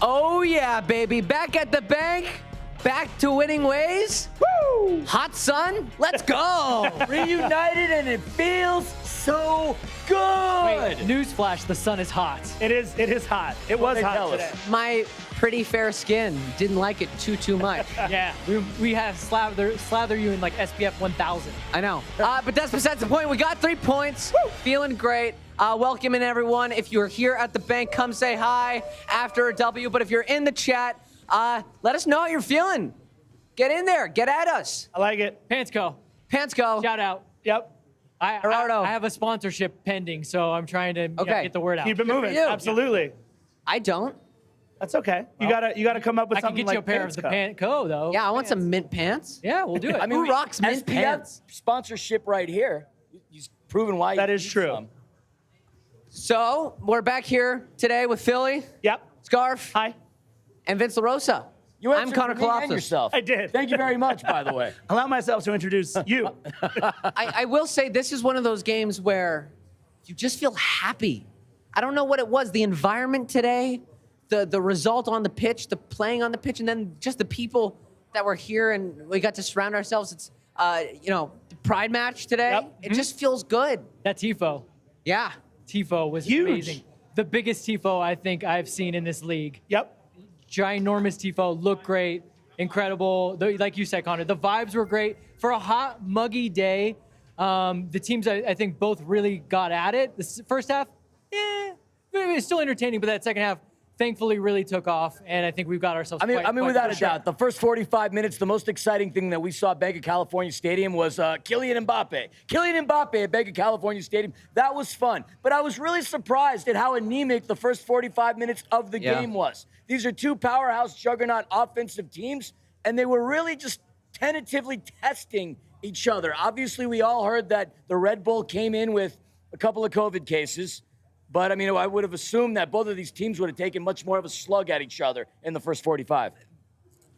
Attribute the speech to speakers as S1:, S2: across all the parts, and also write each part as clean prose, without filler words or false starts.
S1: Oh, yeah, baby. Back at the bank. Back to winning ways. Woo! Hot sun. Let's go.
S2: Reunited, and it feels so good.
S3: Wait, newsflash, the sun is hot.
S4: It is hot. It was hot today.
S1: My pretty fair skin didn't like it too much.
S3: Yeah, we have slather you in like SPF 1000.
S1: I know. But that's besides the point. We got 3 points. Woo! Feeling great. Welcoming everyone. If you're here at the bank, come say hi after a W. But if you're in the chat, let us know how you're feeling. Get in there. Get at us.
S4: I like it.
S3: Pantsco.
S1: Pantsco.
S3: Shout out.
S4: Yep.
S1: Gerardo.
S3: I have a sponsorship pending, so I'm trying to get the word out.
S4: Keep it moving.
S1: you.
S4: Absolutely.
S1: I don't.
S4: That's okay. You gotta come up with
S3: I can
S4: something
S3: get you
S4: like
S3: a pair of the Pantco, though.
S1: Yeah, I want some mint pants.
S3: Yeah, we'll do it.
S2: I mean,
S1: Who rocks mint
S2: SPF
S1: pants?
S2: sponsorship right here. He's proven why.
S4: That
S2: you
S4: is
S2: need
S4: true.
S2: some.
S1: So we're back here today with Philly,
S4: Yep.
S1: Scarf,
S4: Hi.
S1: and Vince LaRosa.
S2: You
S1: I'm
S2: answered
S1: Connor
S2: for me and
S1: Kalopsis.
S2: yourself.
S4: I did.
S2: Thank you very much, by the way.
S4: Allow myself to introduce you.
S1: I will say this is one of those games where you just feel happy. I don't know what it was. The environment today, the result on the pitch, the playing on the pitch, and then just the people that were here and we got to surround ourselves. It's, the pride match today.
S4: Yep.
S1: It just feels good.
S3: That tifo.
S1: Yeah.
S3: Tifo was
S4: Huge.
S3: amazing. The biggest tifo I think I've seen in this league.
S4: Yep.
S3: Ginormous tifo, looked great, incredible. Like you said, Connor, the vibes were great. For a hot, muggy day, the teams, I think, both really got at it. The first half, it was still entertaining, but that second half, thankfully, really took off, and I think we've got ourselves
S2: I mean,
S3: quite
S2: without a
S3: sure.
S2: doubt, the first 45 minutes, the most exciting thing that we saw at Bank of California Stadium was Kylian Mbappe. Kylian Mbappe at Bank of California Stadium. That was fun. But I was really surprised at how anemic the first 45 minutes of the game was. These are two powerhouse juggernaut offensive teams, and they were really just tentatively testing each other. Obviously, we all heard that the Red Bull came in with a couple of COVID cases. But, I mean, I would have assumed that both of these teams would have taken much more of a slug at each other in the first 45.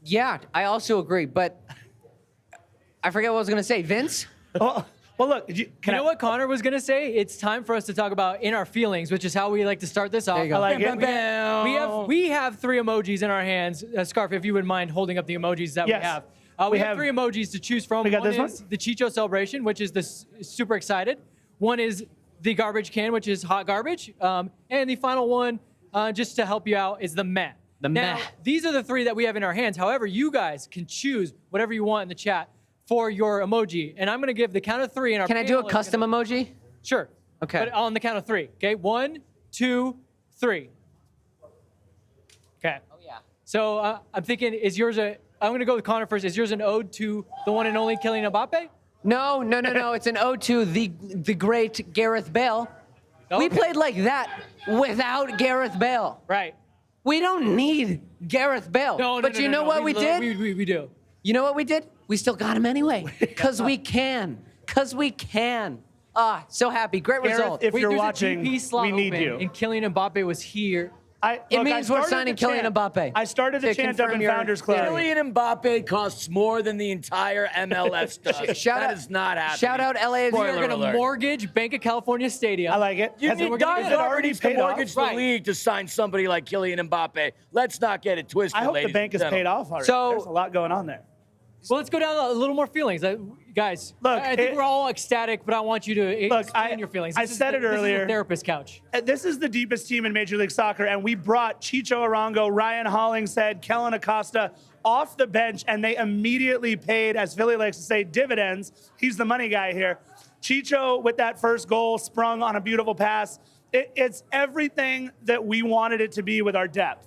S1: Yeah, I also agree, but I forget what I was going to say. Vince?
S4: Well, look.
S3: You know what Connor was going to say? It's time for us to talk about In Our Feelings, which is how we like to start this off.
S1: There you go.
S4: I like it.
S3: We have 3 emojis in our hands. Scarf, if you wouldn't mind holding up the emojis that
S4: Yes.
S3: we have. We have 3 emojis to choose from.
S4: We got
S3: One
S4: this
S3: is
S4: one?
S3: the Chicho celebration, which is the super excited. One is the garbage can, which is hot garbage. And the final one, just to help you out, is the meh.
S1: The
S3: now,
S1: meh.
S3: These are the 3 that we have in our hands. However, you guys can choose whatever you want in the chat for your emoji. And I'm going to give the count of 3. And our
S1: Can I do a
S3: panel is
S1: custom
S3: gonna-
S1: emoji?
S3: Sure.
S1: Okay.
S3: But on the count of 3. Okay, 1, 2, 3. Okay.
S1: Oh, yeah.
S3: So I'm thinking, is yours I'm going to go with Connor first. Is yours an ode to the one and only Kylian Mbappe?
S1: No. It's an ode to the great Gareth Bale. We
S3: Okay.
S1: played like that without Gareth Bale.
S3: Right.
S1: We don't need Gareth Bale. But you know what we did?
S3: We do.
S1: You know what we did? We still got him anyway. Because we can. So happy. Great
S4: Gareth,
S1: result.
S4: if you're
S3: there's a
S4: watching,
S3: GP slot
S4: we need
S3: open,
S4: you.
S3: And Kylian Mbappe was here.
S1: It means we're signing Kylian Mbappe.
S4: I started the
S1: To
S4: chant up
S1: confirm
S4: in
S1: your
S4: Founders Club.
S1: theory.
S2: Kylian Mbappe costs more than the entire MLS does.
S1: Shout
S2: That
S1: out-
S2: is not happening.
S1: Shout out LAFC.
S2: Spoiler
S3: We're going to
S2: alert.
S3: mortgage Bank of California Stadium.
S4: I like it.
S2: You
S4: Has
S2: need
S4: it-
S2: Don
S4: is it already
S2: Already to
S4: paid off?
S2: mortgage the
S3: Right.
S2: league to sign somebody like Kylian Mbappe. Let's not get it twisted,
S4: I hope the
S2: ladies
S4: bank
S2: and
S4: is paid
S2: gentlemen.
S4: off already.
S1: So-
S4: There's a lot going on there.
S3: Well, let's go down a little more feelings. Guys,
S4: Look,
S3: I think we're all ecstatic, but I want you to
S4: Look,
S3: explain your feelings.
S4: I
S3: This is
S4: said
S3: the-
S4: it
S3: This is
S4: earlier.
S3: the therapist couch.
S4: This is the deepest team in Major League Soccer, and we brought Chicho Arango, Ryan Hollingshead, Kellen Acosta off the bench, and they immediately paid, as Philly likes to say, dividends. He's the money guy here. Chicho, with that first goal, sprung on a beautiful pass. It's everything that we wanted it to be with our depth.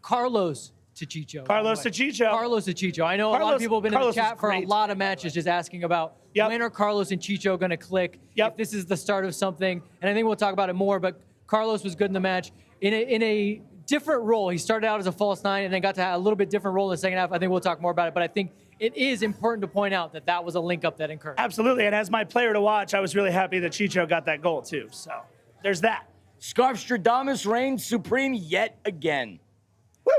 S3: Carlos to Chicho.
S4: Carlos to Chicho.
S3: Carlos to Chicho. I know a lot of
S4: Carlos-
S3: people have been
S4: Carlos
S3: in the
S4: was
S3: chat for a
S4: great.
S3: lot of matches just asking about
S4: Yep.
S3: when are Carlos and Chicho going to click,
S4: Yep.
S3: if this is the start of something. And I think we'll talk about it more, but Carlos was good in the match. In a different role, he started out as a false 9 and then got to have a little bit different role in the second half. I think we'll talk more about it, but I think it is important to point out that that was a link-up that occurred.
S4: Absolutely, and as my player to watch, I was really happy that Chicho got that goal too. So there's that.
S2: Scarfstradamus reigns supreme yet again.
S4: Woo!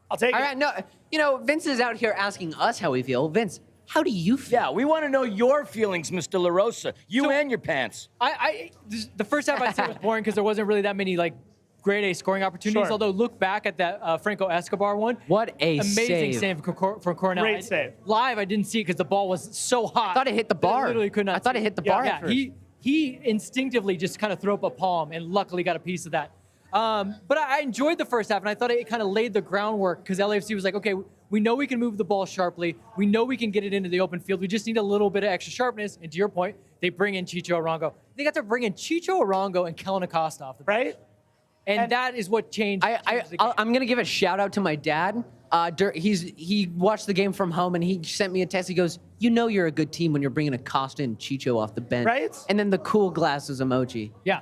S4: I'll take
S1: All
S4: it.
S1: right, no, Vince is out here asking us how we feel. Vince, how do you feel?
S2: Yeah, we want to know your feelings, Mr. LaRosa. You and your pants.
S3: The first half I'd say was boring because there wasn't really that many grade A scoring opportunities.
S4: Sure.
S3: Although look back at that Franco Escobar one.
S1: What a
S3: amazing
S1: save.
S3: from Cornell.
S4: Great save.
S3: Live, I didn't see it because the ball was so hot.
S1: I thought it hit the
S3: that I
S1: bar.
S3: literally could not.
S1: I thought
S3: see
S1: it hit the bar
S3: Yeah,
S1: at first.
S3: he instinctively just kind of threw up a palm and luckily got a piece of that. But I enjoyed the first half, and I thought it kind of laid the groundwork because LAFC was like, okay, we know we can move the ball sharply. We know we can get it into the open field. We just need a little bit of extra sharpness. And to your point, they bring in Chicho Arango. They got to bring in Chicho Arango and Kellen Acosta off the bench.
S4: Right?
S3: And that is what changed.
S1: I'm going to give a shout out to my dad. He watched the game from home and he sent me a text. He goes, "You know you're a good team when you're bringing Acosta and Chicho off the bench."
S4: Right?
S1: And then the cool glasses emoji.
S3: Yeah.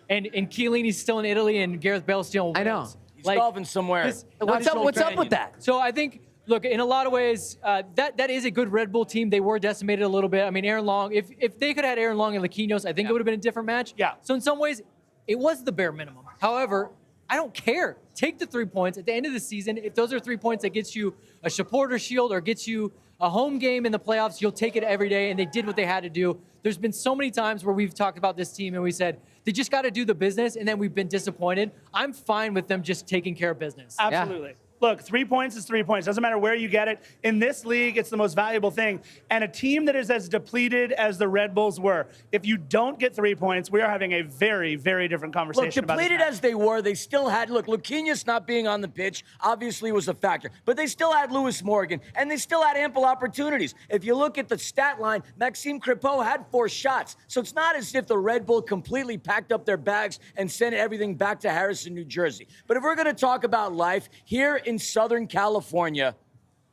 S3: and Chiellini's still in Italy and Gareth Bale's still in
S1: I know.
S3: Wales.
S2: He's golfing somewhere.
S1: What's up with that?
S3: So I think, look, in a lot of ways, that is a good Red Bull team. They were decimated a little bit. I mean, Aaron Long, if they could have had Aaron Long and Laquinhos, I think it would have been a different match.
S4: Yeah.
S3: So in some ways, it was the bare minimum. However, I don't care. Take the 3 points. At the end of the season, if those are 3 points that gets you a supporter shield or gets you a home game in the playoffs, you'll take it every day, and they did what they had to do. There's been so many times where we've talked about this team and we said, they just got to do the business, and then we've been disappointed. I'm fine with them just taking care of business.
S4: Absolutely. Look, 3 points is 3 points. Doesn't matter where you get it. In this league, it's the most valuable thing. And a team that is as depleted as the Red Bulls were, if you don't get 3 points, we are having a very, very different conversation
S2: Look,
S4: about this
S2: depleted
S4: match.
S2: as they were, they still had, look, Luquinhas not being on the pitch obviously was a factor, but they still had Lewis Morgan, and they still had ample opportunities. If you look at the stat line, Maxime Crepeau had 4 shots, so it's not as if the Red Bull completely packed up their bags and sent everything back to Harrison, New Jersey. But if we're going to talk about life, here in Southern California,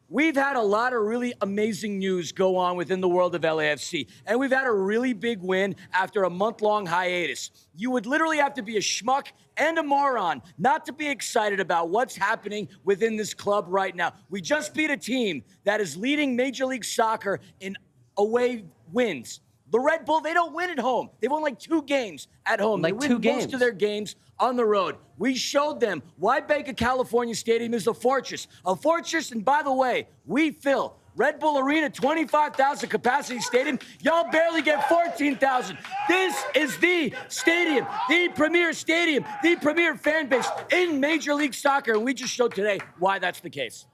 S2: we've had a lot of really amazing news go on within the world of LAFC, and we've had a really big win after a month-long hiatus. You would literally have to be a schmuck and a moron not to be excited about what's happening within this club right now. We just beat a team that is leading Major League Soccer in away wins. The Red Bull, they don't win at home. They've won like 2 games at home.
S1: Like
S2: they
S1: 2
S2: win
S1: games.
S2: most of their games on the road. We showed them why Bank of California Stadium is a fortress. A fortress, and by the way, we fill Red Bull Arena, 25,000 capacity stadium. Y'all barely get 14,000. This is the stadium, the premier fan base in Major League Soccer. And we just showed today why that's the case.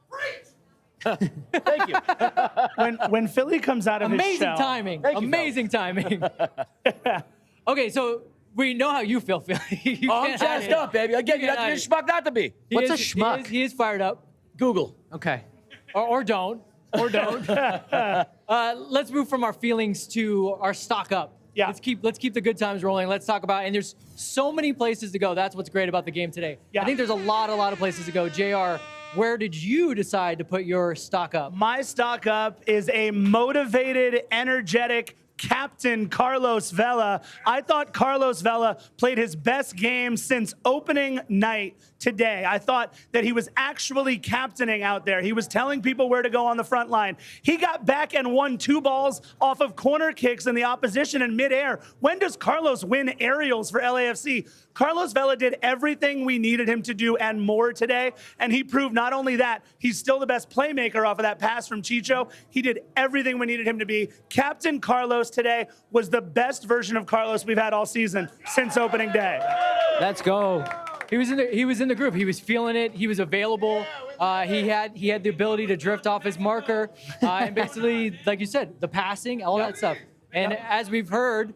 S2: Thank you.
S4: When Philly comes out of his
S3: Amazing
S4: shell,
S3: timing.
S2: Thank you,
S3: Amazing timing. Okay, so we know how you feel, Philly. You
S2: I'm
S3: can't
S2: jazzed
S3: hide it.
S2: up, baby. Again, you
S3: can't
S2: have to be a
S3: hide it.
S2: schmuck not to be.
S3: He
S1: What's a
S3: is-
S1: schmuck?
S3: He is fired up.
S2: Google.
S1: Okay.
S3: Or don't. Or don't. Let's move from our feelings to our stock up.
S4: Yeah.
S3: Let's keep the good times rolling. Let's talk about, and there's so many places to go. That's what's great about the game today.
S4: Yeah.
S3: I think there's a lot of places to go. JR, where did you decide to put your stock up?
S4: my stock up is a motivated, energetic captain, Carlos Vela. I thought Carlos Vela played his best game since opening night today. I thought that he was actually captaining out there. He was telling people where to go on the front line. He got back and won 2 balls off of corner kicks in the opposition in midair. When does Carlos win aerials for LAFC? Carlos Vela did everything we needed him to do and more today, and he proved not only that, he's still the best playmaker off of that pass from Chicho. He did everything we needed him to be. Captain Carlos today was the best version of Carlos we've had all season since opening day.
S3: Let's go. He was in the group. He was feeling it. He was available. He had the ability to drift off his marker, and basically, like you said, the passing, all that stuff. And as we've heard,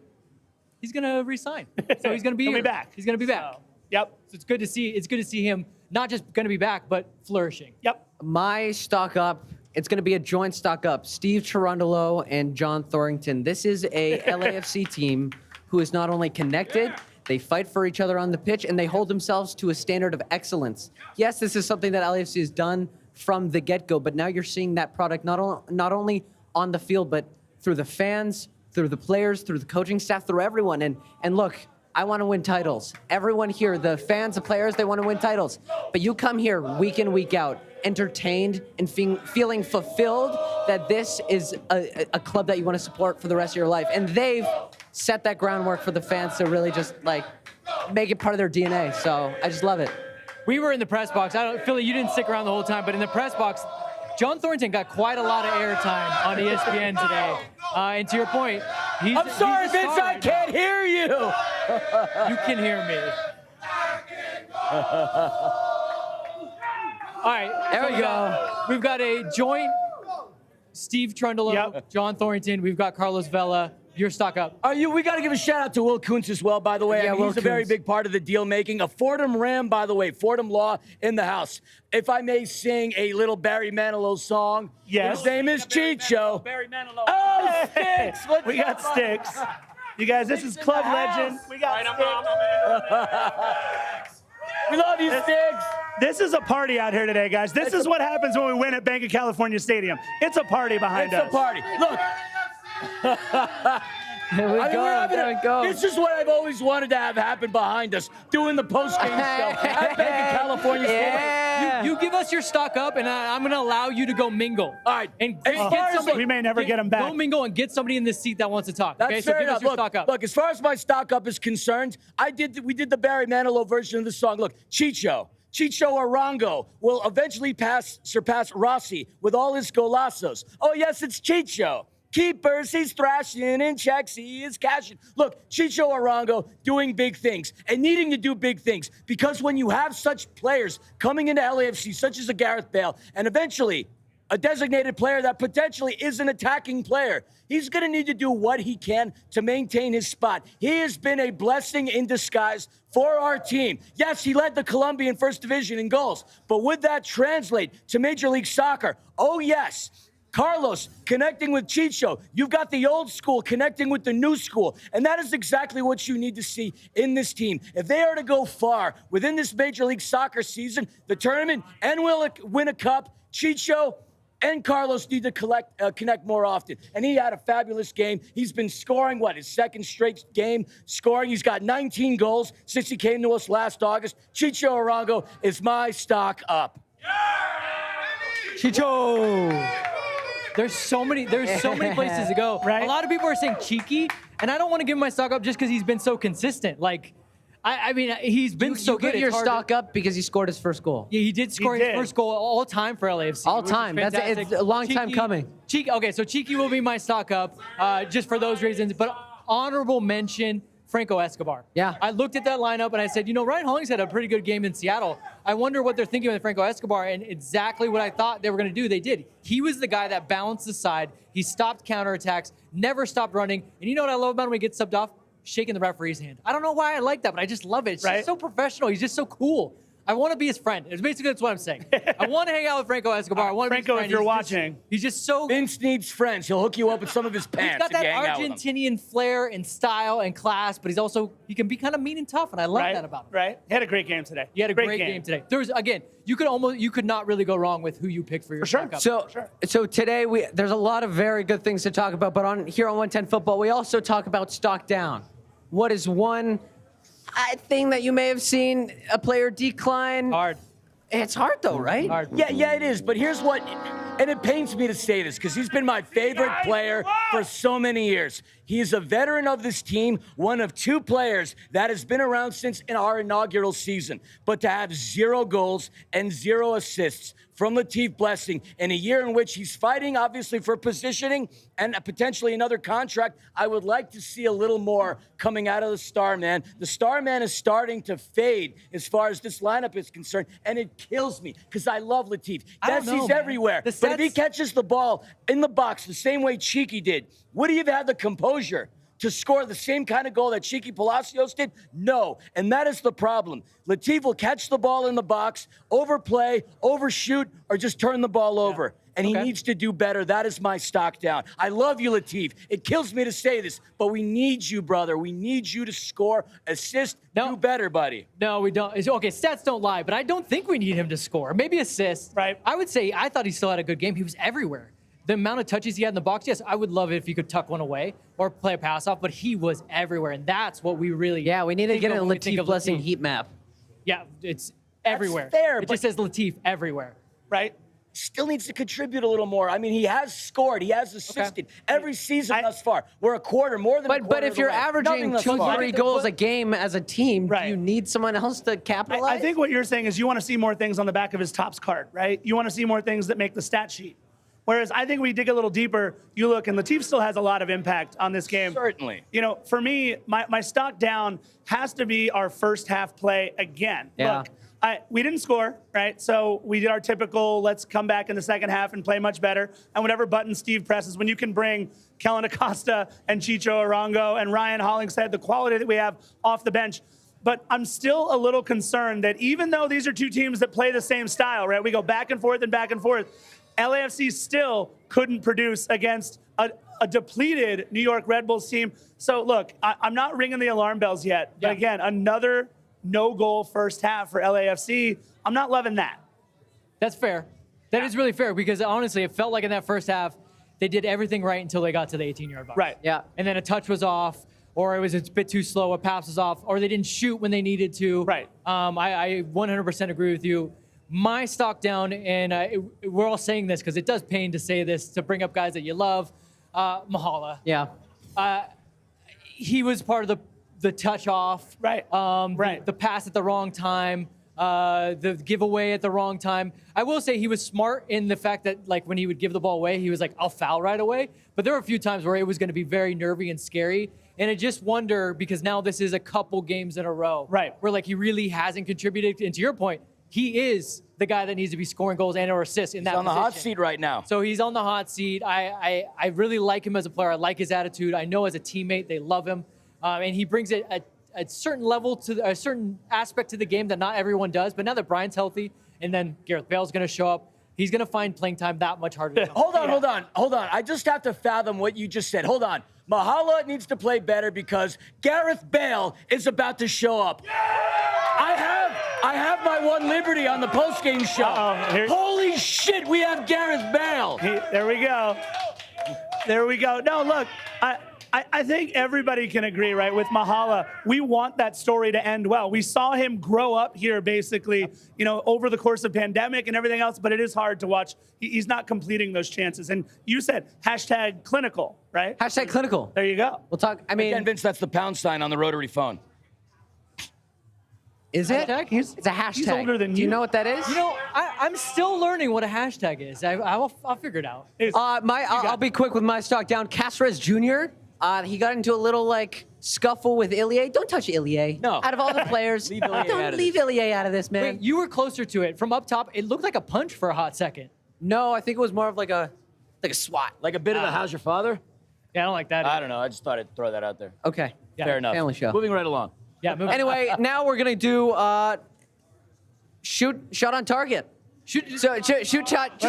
S3: he's gonna resign. So he's gonna be
S4: He'll be
S3: here.
S4: back.
S3: He's gonna be back.
S4: So, yep.
S3: So it's good to see. It's good to see him not just gonna be back, but flourishing.
S4: Yep.
S1: My stock up, it's going to be a joint stock up. Steve Cherundolo and John Thorrington. This is a LAFC team who is not only connected, they fight for each other on the pitch, and they hold themselves to a standard of excellence. Yes, this is something that LAFC has done from the get-go, but now you're seeing that product not only on the field, but through the fans, through the players, through the coaching staff, through everyone. And look, I want to win titles. Everyone here, the fans, the players, they want to win titles. But you come here week in, week out, entertained and feeling fulfilled that this is a club that you want to support for the rest of your life. And they've set that groundwork for the fans to really just like make it part of their DNA. So I just love it.
S3: We were in the press box. Philly, you didn't stick around the whole time, but in the press box, John Thornton got quite a lot of airtime on ESPN today. And to your point,
S2: I'm sorry,
S3: he's a
S2: Vince,
S3: star
S2: I
S3: right
S2: can't hear you.
S3: now. You can hear me. All right.
S1: There we go.
S3: We've got a joint Steve Trundle,
S4: Yep.
S3: John Thornton. We've got Carlos Vela. Your stock up.
S2: We got to give a shout out to Will Kuntz as well, by the way.
S1: Yeah,
S2: I mean,
S1: Will
S2: he's a very
S1: Kuntz.
S2: big part of the deal making. A Fordham Ram, by the way. Fordham Law in the house. If I may sing a little Barry Manilow song.
S4: Yes.
S2: His name is Chicho.
S5: Barry Manilow.
S2: Oh, Sticks. What's
S4: We got
S2: up,
S4: Sticks. You guys, this is Club Legend. We got Sticks.
S2: We love you, Sticks.
S4: This is a party out here today, guys. This is what happens when we win at Bank of California Stadium. It's a party behind
S2: It's
S4: us.
S2: a party. Look.
S1: There we go. There we go.
S2: This is what I've always wanted to have happen behind us, doing the post-game show at Bank of California Stadium.
S1: Yeah.
S3: You give us your stock up, and I'm going to allow you to go mingle.
S2: All right.
S3: And
S2: As far
S3: get
S2: as
S3: somebody.
S4: we may never get him back.
S3: Go mingle and get somebody in this seat that wants to talk.
S2: That's
S3: Okay, so
S2: fair
S3: give
S2: enough.
S3: us your
S2: Look,
S3: stock up.
S2: look, as far as my stock up is concerned, we did the Barry Manilow version of the song. Look, Chicho Arango will eventually surpass Rossi with all his golazos. Oh, yes, it's Chicho. Keepers, he's thrashing, and checks, he is cashing. Look, Chicho Arango doing big things and needing to do big things, because when you have such players coming into LAFC, such as a Gareth Bale, and eventually a designated player that potentially is an attacking player, he's going to need to do what he can to maintain his spot. He has been a blessing in disguise for our team. Yes, he led the Colombian First Division in goals, but would that translate to Major League Soccer? Oh, yes. Carlos connecting with Chicho. You've got the old school connecting with the new school. And that is exactly what you need to see in this team. If they are to go far within this Major League Soccer season, the tournament, and will win a cup, Chicho and Carlos need to connect more often. And he had a fabulous game. He's been scoring, his second straight game scoring. He's got 19 goals since he came to us last August. Chicho Arango is my stock up.
S3: Chicho. There's so many places to go.
S4: Right?
S3: A lot of people are saying cheeky, and I don't want to give him my stock up just because he's been so consistent. Like, I mean, he's been so
S1: You
S3: good.
S1: get your
S3: It's hard to-
S1: stock up because he scored his first goal.
S3: Yeah, he did score
S4: He
S3: his
S4: did.
S3: first goal all time for LAFC.
S1: All
S3: which is
S1: time.
S3: fantastic.
S1: It's a long time coming.
S3: Cheeky. Okay, so Cheeky will be my stock up just for those reasons. But honorable mention, Franco Escobar.
S1: Yeah.
S3: I looked at that lineup and I said, Ryan Hollings had a pretty good game in Seattle. I wonder what they're thinking with Franco Escobar, and exactly what I thought they were going to do, they did. He was the guy that balanced the side. He stopped counterattacks, never stopped running. And you know what I love about him when he gets subbed off? Shaking the referee's hand. I don't know why I like that, but I just love it. It's
S4: Right.
S3: just so professional. He's just so cool. I want to be his friend. It's basically that's what I'm saying. I want to hang out with Franco Escobar. I want to be his
S4: Franco,
S3: friend.
S4: if you're
S3: He's just-
S4: watching.
S3: he's just so.
S2: Vince needs friends. He'll hook you up with some of his
S3: He's
S2: pants
S3: got
S2: if
S3: that
S2: you hang out with him.
S3: Argentinian flair and style and class, but he can be kind of mean and tough, and I love
S4: Right?
S3: that about him.
S4: Right? He had a great game today.
S3: He had a great game today. There was, again, you could not really go wrong with who you picked for your
S4: sure.
S3: stock up.
S1: So today there's a lot of very good things to talk about, but here on 110 Football, we also talk about stock down. What is one thing that you may have seen a player decline?
S3: Hard.
S1: It's hard though, right?
S3: Hard.
S2: Yeah, it is. But here's what, and it pains me to say this because he's been my favorite player for so many years. He is a veteran of this team, one of two players that has been around since in our inaugural season. But to have 0 goals and 0 assists from Latif Blessing in a year in which he's fighting, obviously, for positioning and potentially another contract, I would like to see a little more coming out of the Star Man. The Star Man is starting to fade as far as this lineup is concerned, and it kills me because I love Latif.
S3: I don't
S2: Yes,
S3: know,
S2: he's
S3: man.
S2: everywhere.
S3: The
S2: But if he
S3: stats-
S2: catches the ball in the box the same way Cheeky did, would he have had the composure to score the same kind of goal that Cheeky Palacios did? No. And that is the problem. Latif will catch the ball in the box, overplay, overshoot, or just turn the ball over. And he needs to do better. That is my stock down. I love you, Latif. It kills me to say this, but we need you, brother. We need you to score, assist, do better, buddy.
S3: No, we don't. Okay, stats don't lie, but I don't think we need him to score. Maybe assist.
S4: Right.
S3: I would say I thought he still had a good game. He was everywhere. The amount of touches he had in the box, yes, I would love it if he could tuck one away or play a pass off, but he was everywhere, and that's what we really
S1: Yeah, we need to
S3: think
S1: get
S3: of
S1: a
S3: when we think
S1: Latif
S3: of
S1: Blessing
S3: Latif.
S1: heat map.
S3: Yeah, it's everywhere.
S2: fair,
S3: It
S2: but-
S3: just says Latif everywhere.
S4: Right?
S2: Still needs to contribute a little more. I mean, he has scored. He has assisted every season thus far. We're a quarter, more than a quarter.
S1: But if
S2: of the
S1: you're
S2: way.
S1: averaging
S2: Nothing thus
S1: 2
S2: far.
S1: 3 goals a game as a team,
S4: Right.
S1: do you need someone else to capitalize?
S4: I think what you're saying is you want to see more things on the back of his tops card, right? You want to see more things that make the stat sheet. Whereas I think we dig a little deeper, you look, and Latif still has a lot of impact on this game.
S2: Certainly.
S4: You know, for me, my stock down has to be our first half play again.
S1: Yeah.
S4: Look, We didn't score, right? So we did our typical, let's come back in the second half and play much better. And whatever button Steve presses, when you can bring Kellen Acosta and Chicho Arango and Ryan Hollingshead, the quality that we have off the bench. But I'm still a little concerned that even though these are two teams that play the same style, right? We go back and forth and back and forth. LAFC still couldn't produce against a depleted New York Red Bulls team. So look, I'm not ringing the alarm bells yet. But again, another no-goal first half for LAFC. I'm not loving that.
S3: That's fair. That is really fair because honestly, it felt like in that first half, they did everything right until they got to the 18-yard box.
S4: Right.
S1: Yeah.
S3: And then a touch was off, or it was a bit too slow, a pass was off, or they didn't shoot when they needed to.
S4: Right.
S3: I 100% agree with you. My stock down, and we're all saying this because it does pain to say this, to bring up guys that you love, Mahala.
S1: Yeah.
S3: He was part of the touch off.
S4: Right. Right.
S3: The pass at the wrong time. The giveaway at the wrong time. I will say he was smart in the fact that, like, when he would give the ball away, he was like, I'll foul right away. But there were a few times where it was going to be very nervy and scary. And I just wonder, because now this is a couple games in a row.
S4: Right.
S3: Where, like, he really hasn't contributed. And to your point, he is the guy that needs to be scoring goals and or assists in that
S2: He's on the hot
S3: position.
S2: seat right now.
S3: So he's on the hot seat. I really like him as a player. I like his attitude. I know as a teammate, they love him. And he brings it a certain level to a certain aspect to the game that not everyone does. But now that Brian's healthy and then Gareth Bale's going to show up, he's going to find playing time that much harder.
S2: Hold on. I just have to fathom what you just said. Hold on. Mahala needs to play better because Gareth Bale is about to show up. I have my one liberty on the postgame show. Holy shit, we have Gareth Bale.
S4: There we go. There we go. No, look, I think everybody can agree, right, with Mahala. We want that story to end well. We saw him grow up here, basically, you know, over the course of pandemic and everything else, but it is hard to watch. He's not completing those chances. And you said hashtag clinical, right?
S1: Hashtag clinical.
S4: There you go.
S1: We'll talk. I mean,
S2: Again, Vince, that's the pound sign on the rotary phone.
S1: is it?
S3: Hashtag?
S1: It's a hashtag.
S4: He's older than
S1: Do you
S4: you.
S1: know what that is?
S3: You know, I'm still learning what a hashtag is. I'll figure it out.
S1: I'll be quick with my stock down. Cáceres Jr. He got into a little like scuffle with Ilie. Don't touch Ilie.
S2: No.
S1: Out of all the players,
S2: Leave Ilie out
S1: don't
S2: of
S1: leave
S2: this.
S1: Ilie out of this, man.
S3: Wait, you were closer to it. From up top, it looked like a punch for a hot second.
S1: No, I think it was more of like a swat.
S2: Like a bit of a how's your father?
S3: Yeah, I don't like that.
S2: I don't know. I just thought I'd throw that out there.
S1: Okay.
S3: Yeah,
S2: Fair enough.
S1: family show.
S2: Moving right along.
S3: Yeah, move.
S1: Anyway, now we're gonna do shot on target. Shoot shot.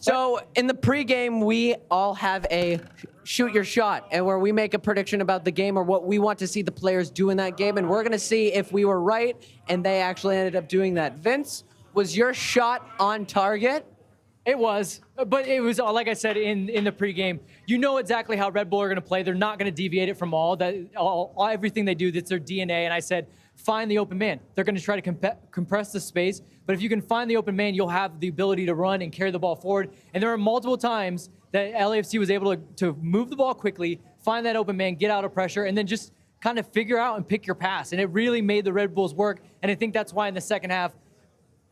S1: So in the pregame, we all have a shoot your shot, and where we make a prediction about the game or what we want to see the players do in that game, and we're gonna see if we were right and they actually ended up doing that. Vince, was your shot on target?
S3: It was, but it was, like I said in the pregame, you know exactly how Red Bull are going to play. They're not going to deviate it from everything they do. That's their DNA. And I said, find the open man. They're going to try to compress the space. But if you can find the open man, you'll have the ability to run and carry the ball forward. And there are multiple times that LAFC was able to move the ball quickly, find that open man, get out of pressure, and then just kind of figure out and pick your pass. And it really made the Red Bulls work. And I think that's why in the second half,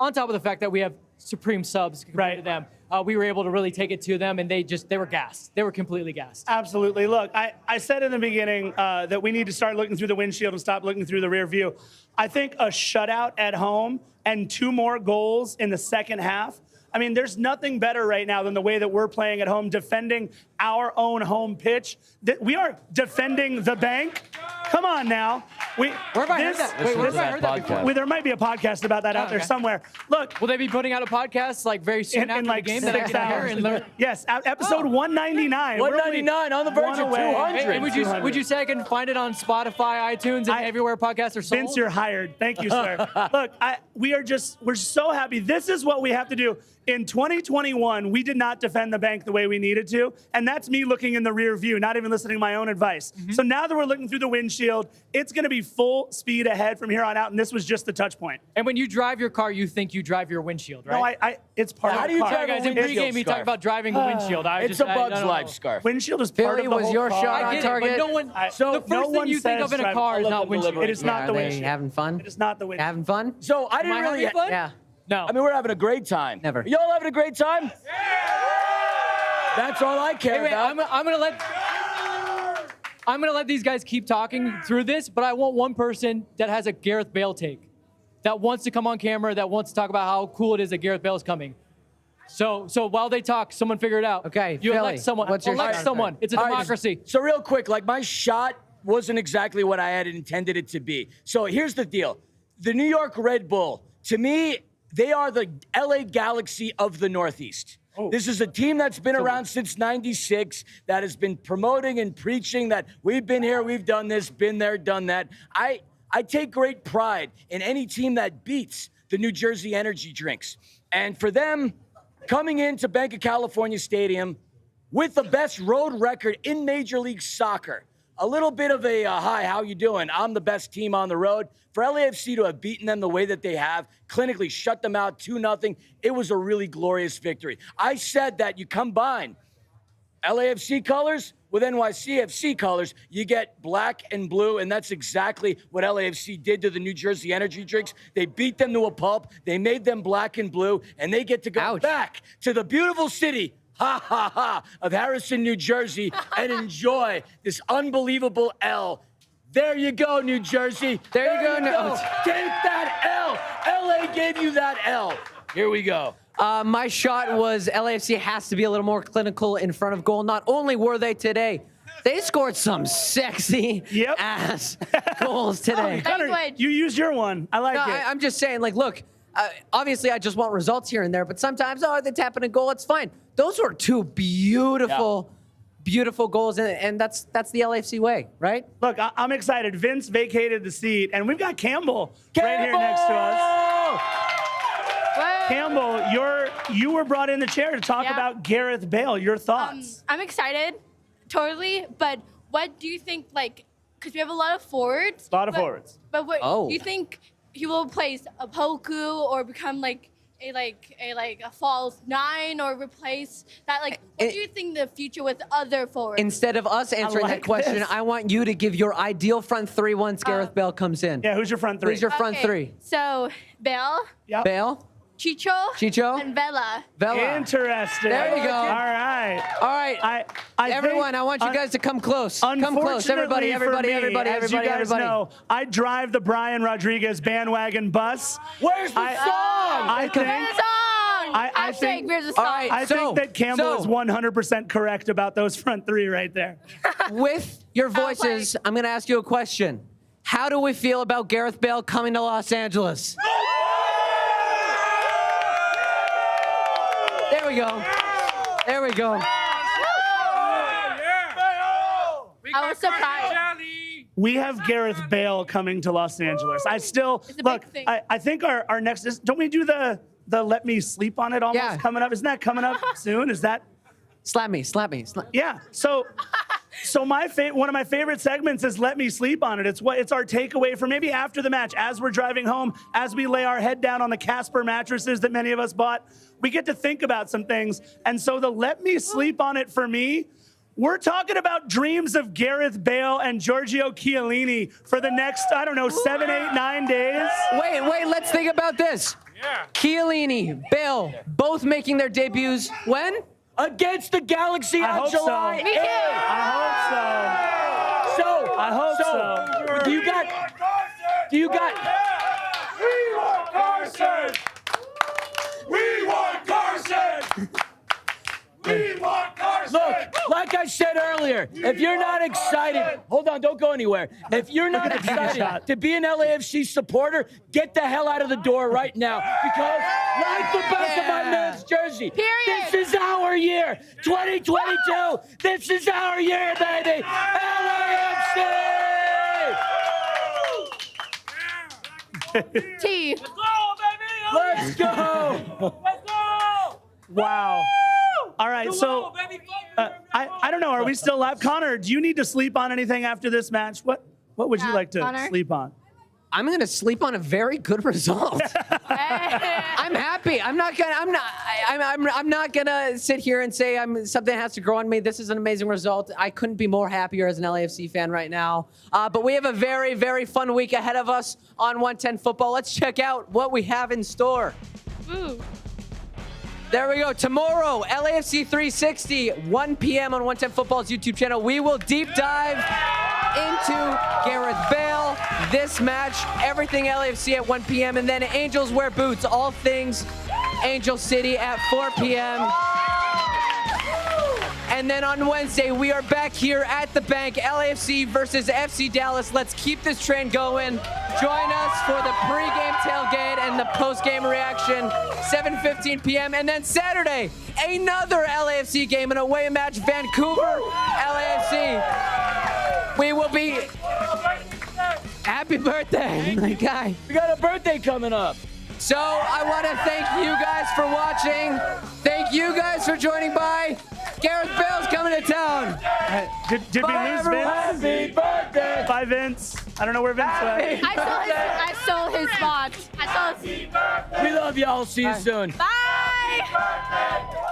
S3: on top of the fact that we have supreme subs compared to them, we were able to really take it to them, and they were gassed. They were completely gassed.
S4: Absolutely. Look, I said in the beginning that we need to start looking through the windshield and stop looking through the rear view. I think a shutout at home and 2 more goals in the second half. I mean, there's nothing better right now than the way that we're playing at home, defending our own home pitch. We are defending the bank. Come on now.
S3: Where have I heard that? Wait, where have I heard that before?
S4: Well, there might be a podcast about that out there
S3: okay.
S4: somewhere. Look.
S3: Will they be putting out a podcast like very soon after
S4: in like
S3: the game that I
S4: 6
S3: can hear
S4: hours.
S3: and learn?
S4: Yes, episode 199. We're only
S2: 199 on the verge of
S4: one away.
S2: 200.
S3: And would you say I can find it on Spotify, iTunes, and everywhere podcasts are sold?
S4: Vince, you're hired. Thank you, sir. Look, we're so happy. This is what we have to do. In 2021, we did not defend the bank the way we needed to, and that's me looking in the rear view, not even listening to my own advice. So now that we're looking through the windshield, it's going to be full speed ahead from here on out, and this was just the touch point.
S3: And when you drive your car, you think you drive your windshield, right?
S4: No, it's part
S2: How
S4: of
S2: do
S4: the
S2: you
S4: car.
S2: drive
S3: Guys, in
S2: windshield
S3: pregame, he
S2: scarf?
S3: talked about driving the windshield.
S2: It's a Bug's
S3: don't know.
S2: Life scarf.
S4: Windshield is part
S1: Billy,
S4: of the
S1: was
S4: whole
S1: your
S4: car.
S1: shot on
S3: I get it,
S1: target?
S3: but no one.
S4: So
S3: the first
S4: no
S3: thing
S4: one
S3: you think
S4: says
S3: of in a
S4: drive-
S3: car is
S2: I'll let
S3: not
S2: them
S3: windshield.
S2: deliberate.
S4: It is not the
S1: Are they
S4: windshield.
S1: having fun?
S4: It is not the windshield.
S1: Having fun?
S2: So I didn't
S3: Am I
S2: really.
S3: having fun?
S1: Yeah.
S3: No.
S2: I mean, we're having a great time.
S1: Never.
S2: Y'all having a great time? That's all I care
S3: Wait,
S2: about.
S3: I'm gonna let these guys keep talking through this, but I want one person that has a Gareth Bale take. that wants to come on camera, that wants to talk about how cool it is that Gareth Bale is coming. So while they talk, someone figure it out.
S1: Okay,
S3: you
S1: Philly,
S3: elect someone.
S1: what's your
S3: elect
S1: shot?
S3: someone. It's a
S2: All right,
S3: democracy.
S2: So real quick, like my shot wasn't exactly what I had intended it to be. So here's the deal. The New York Red Bull, to me, they are the LA Galaxy of the Northeast. This is a team that's been around since 96, that has been promoting and preaching that we've been here, we've done this, been there, done that. I take great pride in any team that beats the New Jersey energy drinks. And for them, coming into Bank of California Stadium with the best road record in Major League Soccer, a little bit of a, hi, how you doing? I'm the best team on the road. For LAFC to have beaten them the way that they have, clinically shut them out 2-0, it was a really glorious victory. I said that you combine LAFC colors with NYCFC colors, you get black and blue, and that's exactly what LAFC did to the New Jersey energy drinks. They beat them to a pulp, they made them black and blue, and they get to go back to the beautiful city of Harrison, New Jersey, and enjoy this unbelievable L. There you go, New Jersey.
S1: There you go.
S2: Take that L. LA gave you that L. Here we go.
S1: My shot was LAFC has to be a little more clinical in front of goal. Not only were they today, they scored some sexy ass goals today.
S4: Connor, you used your one. I like it.
S1: I'm just saying, like, look, obviously I just want results here and there, but sometimes, they tap in a goal, it's fine. Those were two beautiful goals, and that's the LAFC way, right?
S4: Look, I'm excited. Vince vacated the seat, and we've got Campbell right here next to us. Campbell, you were brought in the chair to talk about Gareth Bale. Your thoughts?
S5: I'm excited, totally. But what do you think? Like, because we have a lot of forwards.
S4: A lot of forwards.
S5: But what do you think he will replace a Poku or become like a false nine or replace that? Like, what do you think the future with other forwards?
S1: Instead of us answering that question, I want you to give your ideal front three once Gareth Bale comes in.
S4: Yeah, who's your front three?
S1: Who's your front three?
S5: So Bale,
S1: Bale,
S5: Chicho, and Vela.
S4: Interesting.
S1: There you go.
S4: All right.
S1: Everyone, I want you guys to come close. Come close, everybody.
S4: As you guys know, I drive the Brian Rodriguez bandwagon bus.
S2: Where's the song?
S4: I think that Campbell is 100% correct about those front three right there.
S1: With your voices, I'm going to ask you a question. How do we feel about Gareth Bale coming to Los Angeles? There we go. There we go.
S5: I was surprised.
S4: We have Gareth Bale coming to Los Angeles. I still look. I think our next is. Don't we do the Let Me Sleep on It almost coming up? Isn't that coming up soon? Is that?
S1: Slap me.
S4: Yeah. So one of my favorite segments is Let Me Sleep on It. It's our takeaway for maybe after the match, as we're driving home, as we lay our head down on the Casper mattresses that many of us bought. We get to think about some things. And so the Let Me Sleep on It for me, we're talking about dreams of Gareth Bale and Giorgio Chiellini for the next, 7, 8, 9 days.
S1: Wait, let's think about this. Chiellini, Bale, both making their debuts when?
S2: Against the Galaxy on July 8th.
S4: I hope so.
S2: Do you got?
S6: We want Carson! We want Carson! We want Carson!
S2: Look, like I said earlier, if you're not excited, hold on, don't go anywhere. If you're not excited to be an LAFC supporter, get the hell out of the door right now. Because like the back of my man's jersey, this is our year. 2022, this is our year, baby. LAFC!
S5: T.
S6: Let's go, baby!
S2: Let's go!
S6: Let's go!
S4: Wow. All right, so I don't know. Are we still live? Connor, do you need to sleep on anything after this match? What would you like to sleep on?
S1: I'm going to sleep on a very good result. I'm happy. I'm not gonna sit here and say something has to grow on me. This is an amazing result. I couldn't be more happier as an LAFC fan right now. But we have a very, very fun week ahead of us on 110 Football. Let's check out what we have in store.
S5: Ooh.
S1: There we go. Tomorrow, LAFC 360, 1 p.m. on 110 Football's YouTube channel. We will deep dive into Gareth Bale, this match, everything LAFC at 1 p.m. And then Angels Wear Boots, all things Angel City at 4 p.m. And then on Wednesday, we are back here at the bank, LAFC versus FC Dallas. Let's keep this train going. Join us for the pregame tailgate and the postgame reaction, 7:15 p.m. And then Saturday, another LAFC game, an away match, Vancouver, LAFC. We will be... Happy birthday, my guy.
S2: We got a birthday coming up.
S1: So I want to thank you guys for watching. Thank you guys for joining by. Gareth Bale's coming to town.
S4: Did we
S1: Bye,
S4: lose Vince?
S2: Happy birthday.
S4: Bye, Vince. I don't know where Vince went.
S5: I stole his spot. I stole his.
S2: We love y'all. See you soon.
S5: Bye.